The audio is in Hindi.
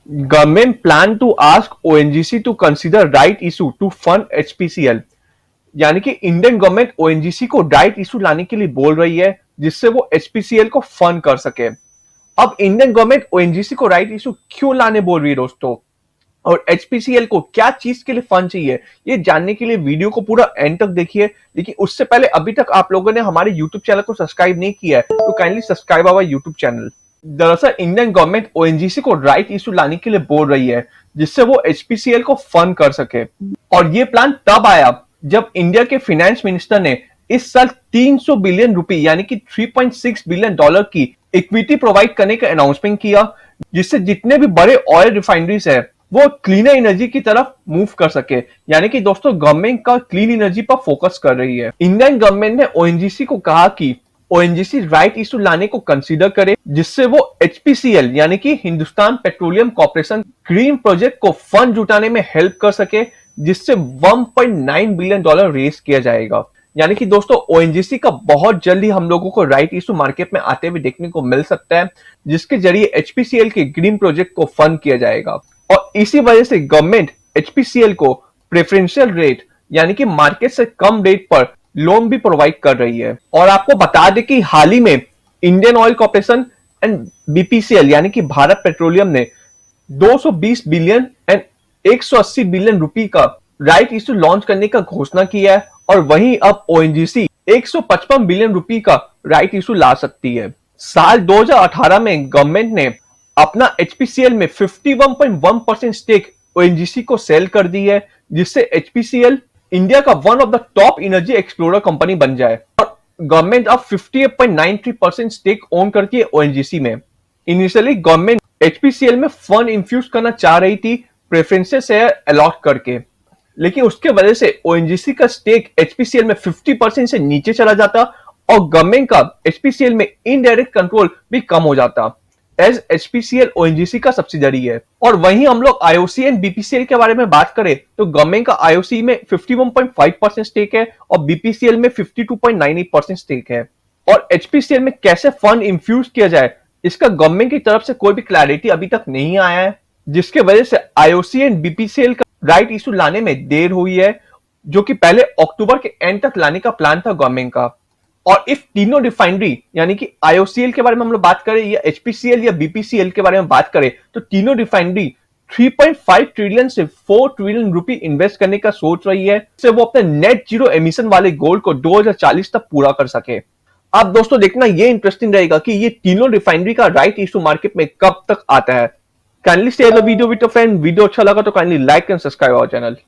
Government plan to ask ONGC to consider right issue to fund HPCL। यानी कि इंडियन गवर्नमेंट ओएनजीसी को राइट इशू लाने के लिए बोल रही है जिससे वो एचपीसीएल को फंड कर सके। अब इंडियन गवर्नमेंट ओएनजीसी को राइट इशू क्यों लाने बोल रही है दोस्तों, और एचपीसीएल को क्या चीज के लिए फंड चाहिए, ये जानने के लिए वीडियो को पूरा एंड तक देखिए। लेकिन उससे पहले अभी तक आप लोगों ने हमारे यूट्यूब चैनल को सब्सक्राइब नहीं किया है तो kindly subscribe our YouTube channel. दरअसल इंडियन गवर्नमेंट ओएनजीसी को राइट इशू लाने के लिए बोल रही है जिससे वो एचपीसीएल को फंड कर सके। और ये प्लान तब आया जब इंडिया के फाइनेंस मिनिस्टर ने इस साल 300 बिलियन रुपए यानी कि 3.6 बिलियन डॉलर की इक्विटी प्रोवाइड करने का अनाउंसमेंट किया, जिससे जितने भी बड़े ऑयल रिफाइनरीज है वो क्लीनर एनर्जी की तरफ मूव कर सके। यानी कि दोस्तों गवर्नमेंट का क्लीन एनर्जी पर फोकस कर रही है। इंडियन गवर्नमेंट ने ओएनजीसी को कहा कि ओएनजीसी राइट इशू लाने को कंसीडर करे जिससे वो एचपीसीएल यानी कि Hindustan petroleum corporation green project को फंड जुटाने में हेल्प कर सके, जिससे 1.9 बिलियन डॉलर रेज किया जाएगा। यानी कि दोस्तों ओएनजीसी का बहुत जल्दी हम लोगों को राइट इशू मार्केट में आते हुए देखने को मिल सकता है, जिसके जरिए एचपीसीएल के ग्रीन प्रोजेक्ट को फंड किया जाएगा। और इसी वजह से गवर्नमेंट एचपीसीएल को प्रेफरेंशियल रेट यानी कि मार्केट से कम रेट पर लोन भी प्रोवाइड कर रही है। और आपको बता दें कि हाल ही में Indian oil corporation and BPCL यानी कि भारत पेट्रोलियम ने 220 बिलियन एंड 180 बिलियन रुपए का राइट इशू लॉन्च करने का घोषणा किया है। और वहीं अब ओएनजीसी 155 बिलियन रुपए का राइट इशू ला सकती है। साल 2018 में गवर्नमेंट ने अपना एचपीसीएल में 51.1% स्टेक ओएनजीसी को सेल कर दी है, जिससे एचपीसीएल इंडिया का one of the top energy explorer company बन जाए। और गवर्नमेंट अब 58.93% स्टेक ओन करती है ओएनजीसी में। इनिशियली गवर्नमेंट एचपीसीएल में फंड इंफ्यूज करना चाह रही थी प्रेफरेंसेस शेयर अलॉट करके, लेकिन उसके वजह से ओएनजीसी का स्टेक एचपीसीएल में 50% से नीचे चला जाता और गवर्नमेंट का एचपीसीएल में इनडायरेक्ट कंट्रोल भी कम हो जाता, एज एचपीसीएल ओएनजीसी का सब्सिडरी है। और वहीं हम लोग आईओसी एंड बीपीसीएल के बारे में बात करें तो गवर्नमेंट का आईओसी में 51.5% स्टेक है और बीपीसीएल में 52.98% स्टेक है। और एचपीसीएल में कैसे फंड इंफ्यूज किया जाए इसका गवर्नमेंट की तरफ से कोई भी क्लैरिटी अभी तक नहीं आया है, जिसके वजह से आईओसी एंड बीपीसीएल का राइट इशू लाने में देर हुई है, जो कि पहले अक्टूबर के एंड तक लाने का प्लान था गवर्नमेंट का। और इफ तीनों रिफाइनरी यानी कि आईओसीएल के बारे में हम लोग बात करें या एचपीसीएल या बीपीसीएल के बारे में बात करें तो तीनों रिफाइनरी 3.5 ट्रिलियन से 4 ट्रिलियन रुपए इन्वेस्ट करने का सोच रही है, जिससे वो अपने नेट जीरो एमिशन वाले गोल को 2040 तक पूरा कर सके। अब दोस्तों देखना ये इंटरेस्टिंग रहेगा कि ये तीनों रिफाइनरी का राइट इशू मार्केट में कब तक आता है। Kindly share the video with your friend. Video अच्छा लगा तो kindly like and subscribe our channel.